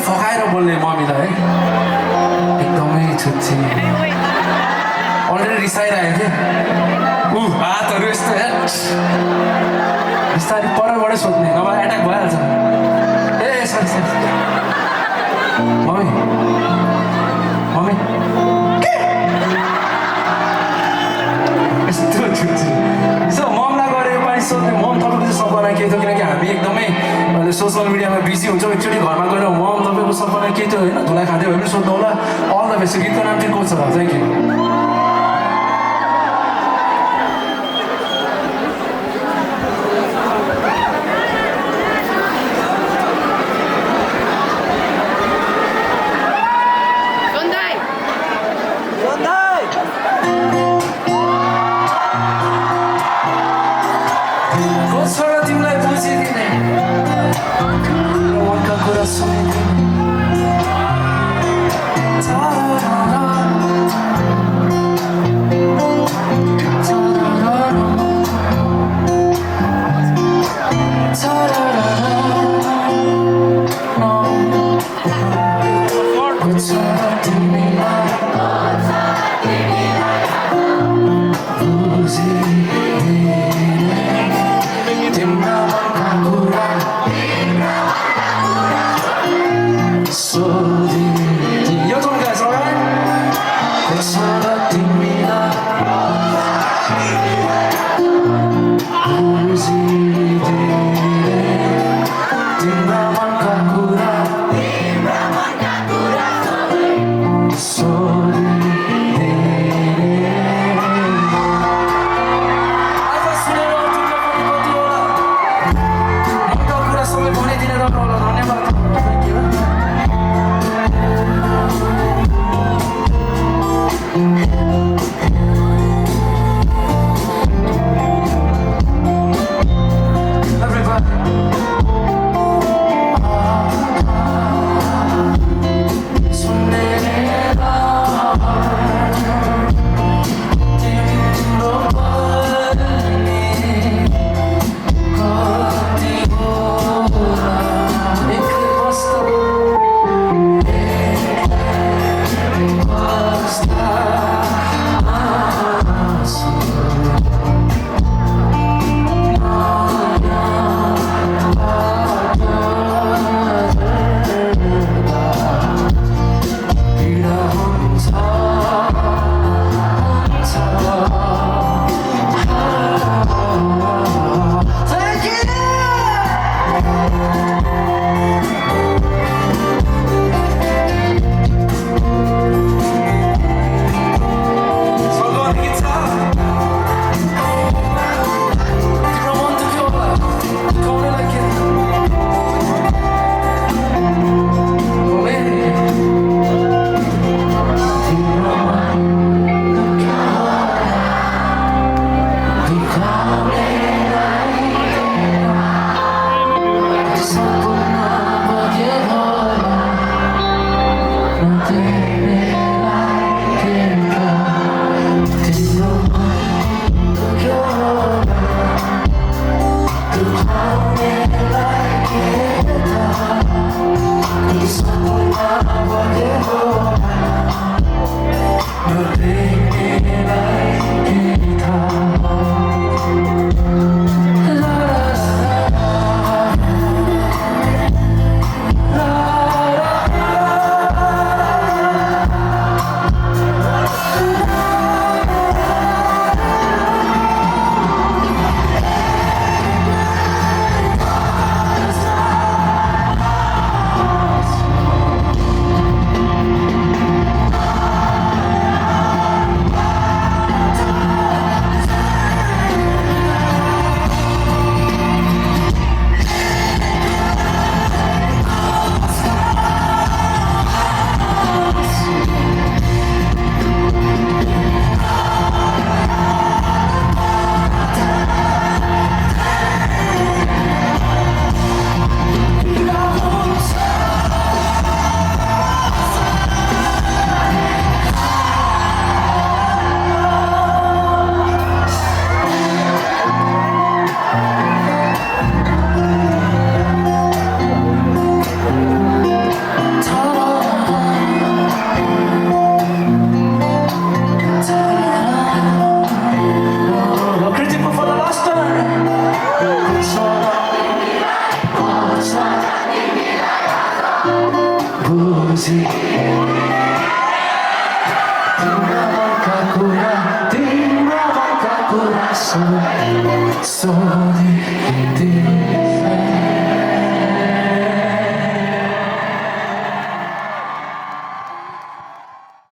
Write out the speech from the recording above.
फकाएर बोल्ने मम्मीलाई है एकदमै छुच्ची अलरेडी रिसाइरहेको थियो हातहरू यस्तो बिस्तारै परबाटै सोध्ने नभए एट्याक भइहाल्छ ए सरी सरी मम्मी मम्मी यस्तो छुच्ची यसो ममलाई गएर योपालि सोध्ने मम तपाईँको चाहिँ सपना के थियो किनकि हामी एकदमै अहिले सोसियल मिडियामा बिजी हुन्छौँ एकचोटि घरमा गएर मम तपाईँको सपना के थियो होइन धुलाई खाँदै भयो भने सोध्नु होला अल द बेस्ट गीतको नाम चाहिँ को छ thank you 부르지 Dimabang kakura, dimabang kakura Soни